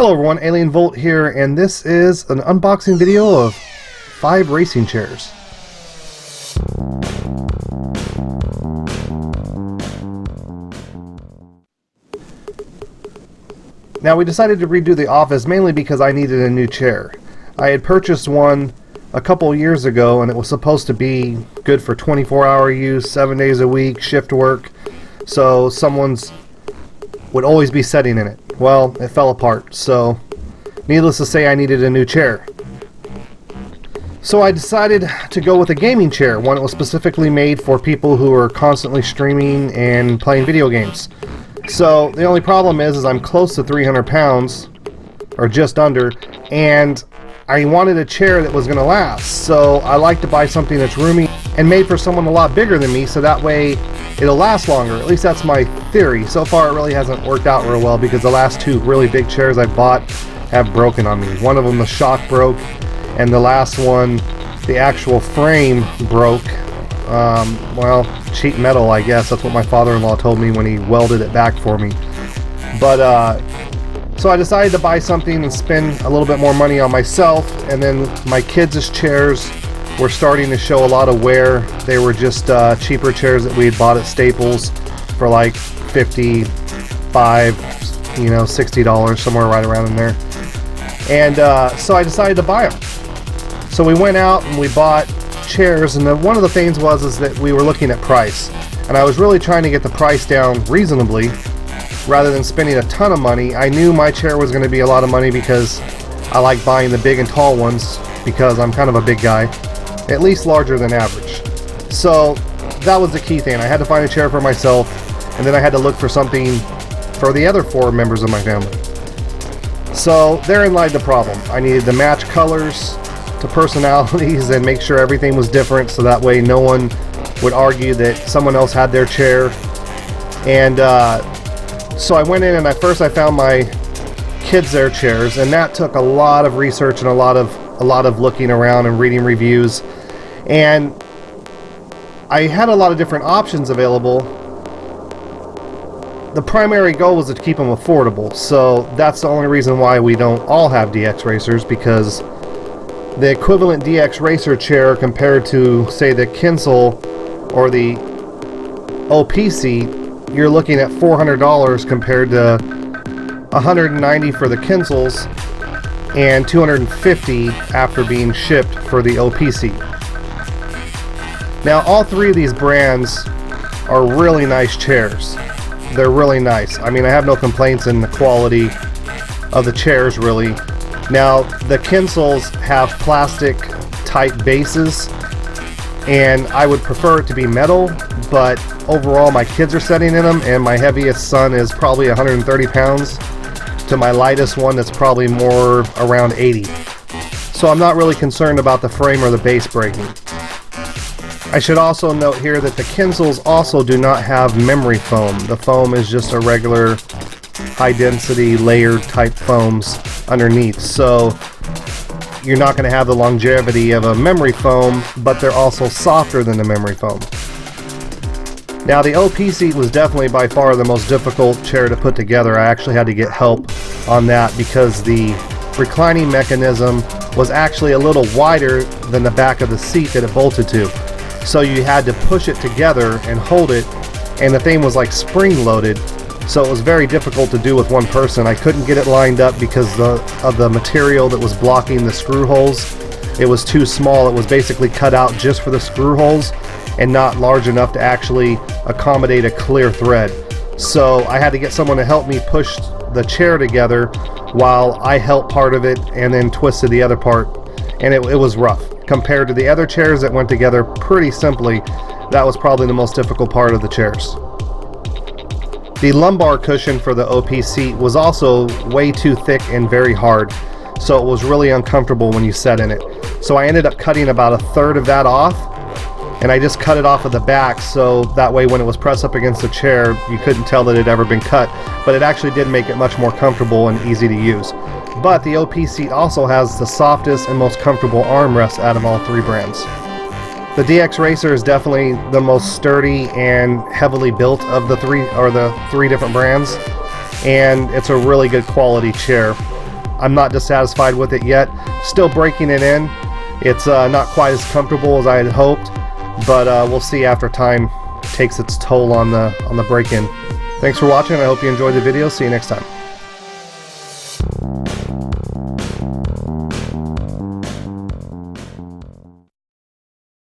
Hello everyone, Alien Volt here, and this is an unboxing video of 5 racing chairs. Now we decided to redo the office mainly because I needed a new chair. I had purchased one a couple years ago and it was supposed to be good for 24-hour use, 7 days a week, shift work, so someone's would always be sitting in it. Well, it fell apart, so needless to say I needed a new chair. So I decided to go with a gaming chair, one that was specifically made for people who are constantly streaming and playing video games. So the only problem is I'm close to 300 pounds, or just under, and I wanted a chair that was going to last. So I like to buy something that's roomy and made for someone a lot bigger than me, so that way it'll last longer. At least that's my theory. So far it really hasn't worked out real well because the last 2 really big chairs I've bought have broken on me. One of them, the shock broke, and the last one, the actual frame broke. Well, cheap metal, I guess. That's what my father-in-law told me when he welded it back for me. But so I decided to buy something and spend a little bit more money on myself, and then my kids' chairs were starting to show a lot of wear. They were just cheaper chairs that we had bought at Staples for like $55, $60, somewhere right around in there. And so I decided to buy them. So we went out and we bought chairs, and one of the things was that we were looking at price, and I was really trying to get the price down reasonably rather than spending a ton of money. I knew my chair was going to be a lot of money because I like buying the big and tall ones because I'm kind of a big guy, at least larger than average. So that was the key thing. I had to find a chair for myself, and then I had to look for something for the other 4 members of my family. So therein lied the problem. I needed to match colors to personalities and make sure everything was different, so that way no one would argue that someone else had their chair. And so I went in and first I found my kids their chairs, and that took a lot of research and a lot of looking around and reading reviews. And I had a lot of different options available. The primary goal was to keep them affordable, so that's the only reason why we don't all have DX Racers, because the equivalent DX Racer chair compared to, say, the Kinsel or the OPC, you're looking at $400 compared to $190 for the Kinsels and $250 after being shipped for the OPC. Now, all 3 of these brands are really nice chairs. They're really nice. I mean, I have no complaints in the quality of the chairs, really. Now, the Kinsels have plastic type bases, and I would prefer it to be metal, but overall my kids are sitting in them, and my heaviest son is probably 130 pounds to my lightest one that's probably more around 80. So I'm not really concerned about the frame or the base breaking. I should also note here that the Kinsels also do not have memory foam. The foam is just a regular high density layered type foams underneath, so you're not going to have the longevity of a memory foam, but they're also softer than the memory foam. Now, the OPC was definitely by far the most difficult chair to put together. I actually had to get help on that because the reclining mechanism was actually a little wider than the back of the seat that it bolted to. So you had to push it together and hold it, and the thing was like spring loaded, so it was very difficult to do with one person. I couldn't get it lined up because of the material that was blocking the screw holes. It was too small. It was basically cut out just for the screw holes and not large enough to actually accommodate a clear thread. So I had to get someone to help me push the chair together while I helped part of it and then twisted the other part, and it was rough. Compared to the other chairs that went together pretty simply, that was probably the most difficult part of the chairs. The lumbar cushion for the OPC was also way too thick and very hard, so it was really uncomfortable when you sat in it. So I ended up cutting about 1/3 of that off, and I just cut it off of the back, so that way when it was pressed up against the chair, you couldn't tell that it had ever been cut, but it actually did make it much more comfortable and easy to use. But the OPC also has the softest and most comfortable armrests out of all 3 brands. The DX Racer is definitely the most sturdy and heavily built of the 3 different brands, and it's a really good quality chair. I'm not dissatisfied with it yet. Still breaking it in. It's not quite as comfortable as I had hoped, but we'll see after time takes its toll on the break-in. Thanks for watching. I hope you enjoyed the video. See you next time.